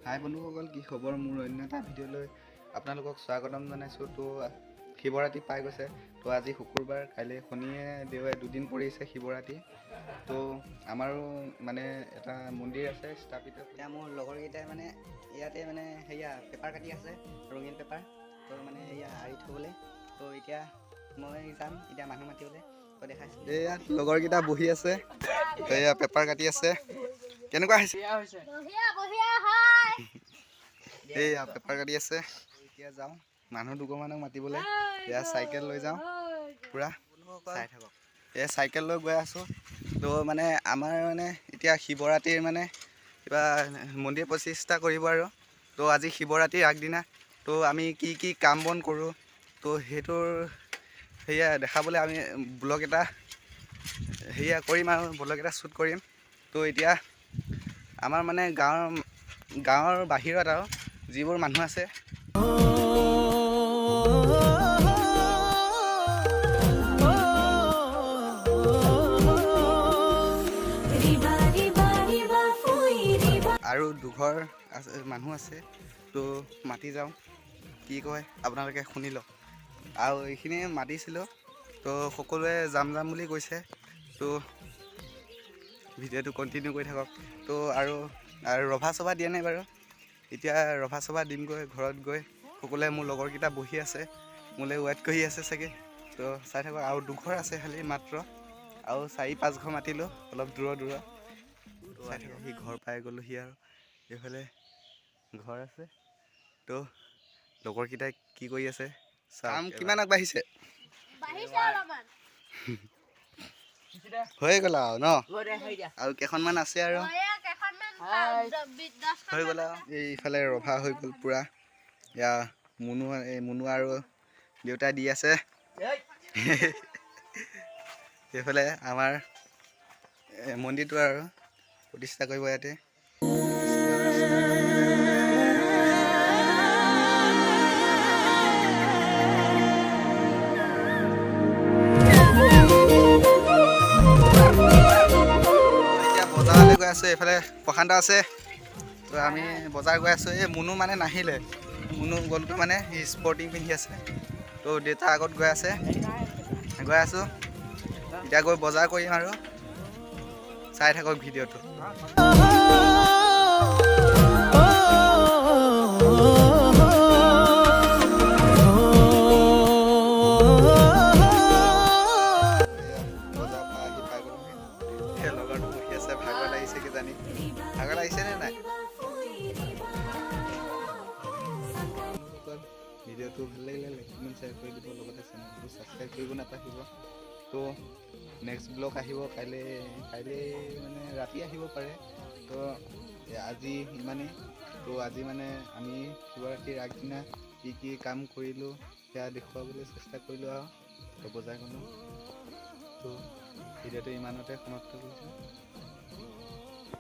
হাই বন্ধুসকল, কি খবৰ? মোৰ অন্য এটা ভিডিঅ'লৈ আপোনালোকক স্বাগতম জনাইছোঁ। তো শিৱৰাত্ৰি পাই গৈছে। তো আজি শুকুৰবাৰ, কাইলৈ শনিয়ে দেওবাৰে দুদিন পৰিছে শিৱৰাত্ৰি। তো আমাৰো মানে এটা মন্দিৰ আছে স্থাপিত। এতিয়া মোৰ লগৰকেইটাই মানে ইয়াতে মানে সেয়া পেপাৰ কাটি আছে, ৰঙীন পেপাৰ। তো মানে এয়া আঁৰি থ'বলৈ। তো এতিয়া মই যাম এতিয়া মানুহ মাতিবলৈ। তো দেখাইছোঁ এয়া লগৰকেইটা বহি আছে, তো এয়া পেপাৰ কাটি আছে। কেনেকুৱা হৈছে? এয়া পেপাৰ কাটি আছে। এতিয়া যাওঁ মানুহ দুগমানক মাতিবলৈ। এয়া চাইকেল লৈ যাওঁ পূৰা চাই থাকক। এয়া চাইকেল লৈ গৈ আছোঁ। তো মানে আমাৰ মানে এতিয়া শিৱৰাত্ৰিৰ মানে কিবা মন্দিৰ প্ৰতিষ্ঠা কৰিব আৰু। তো আজি শিৱৰাত্ৰিৰ আগদিনা। তো আমি কি কি কাম বন কৰোঁ, তো সেইটোৰ সেয়া দেখাবলৈ আমি ব্লগ এটা সেয়া কৰিম আৰু ব্লগ এটা শ্বুট কৰিম। তো এতিয়া আমাৰ মানে গাঁৱৰ বাহিৰত আৰু যিবোৰ মানুহ আছে আৰু দুঘৰ আছে মানুহ আছে। তো মাতি যাওঁ, কি কয় আপোনালোকে শুনি লওক। আৰু এইখিনিয়ে মাতিছিলোঁ, তো সকলোৱে যাম বুলি কৈছে। তো ভিডিঅ'টো কণ্টিনিউ কৰি থাকক। তো আৰু ৰভা চভা দিয়া নাই বাৰু, এতিয়া ৰভা চভা দিমগৈ ঘৰত গৈ। সকলোৱে মোৰ লগৰকেইটা বহি আছে, মোলৈ ৱেইট কৰি আছে চাগে। তো চাই থাকক। আৰু দুঘৰ আছে খালি মাত্ৰ, আৰু 4-5 ঘৰ মাতিলোঁ অলপ দূৰত চাই থাকক। সি ঘৰ পাই গ'লোহি আৰু এইফালে ঘৰ আছে। তো লগৰকেইটাই কি কৰি আছে কাম কিমান আগবাঢ়িছে? হৈ গ'ল আৰু ন, আৰু কেইখনমান আছে আৰু হৈ গ'ল আৰু। এইফালে ৰভা হৈ গ'ল পূৰা। এয়া মুনু আৰু দেউতাই দি আছে। এইফালে আমাৰ মন্দিৰটো আৰু প্ৰতিষ্ঠা কৰিব ইয়াতে। এতিয়া বজাৰলৈ গৈ আছোঁ, এইফালে প্ৰশান্ত আছে। তো আমি বজাৰ গৈ আছোঁ। এই মুনু মানে নাহিলে, মুনু গ'লটো মানে সি স্পৰ্টিং পিন্ধি আছে। তো দেউতা আগত গৈ আছোঁ। এতিয়া গৈ বজাৰ কৰিম আৰু চাই থাকক ভিডিঅ'টো। লগৰটো বহি আছে, ভাগৰ লাগিছে কিজানি। ভাগৰ লাগিছে নে নাই? ভিডিঅ'টো ভাল লাগিলে লাইক কমেণ্ট শ্বেয়াৰ কৰি দিব, লগতে চেনেলটো ছাবস্ক্ৰাইব কৰিব নাপাহৰিব। তো নেক্সট ব্লগ আহিব কাইলৈ মানে ৰাতি আহিব পাৰে। তো আজি ইমানেই। তো আজি মানে আমি শিৱৰাত্ৰিৰ আগদিনা কি কি কাম কৰিলোঁ সেয়া দেখুৱাবলৈ চেষ্টা কৰিলোঁ আৰু। তো বজাৰ গ'লোঁ। তো ভিডিঅ'টো ইমানতে সমাপ্ত কৰিছোঁ।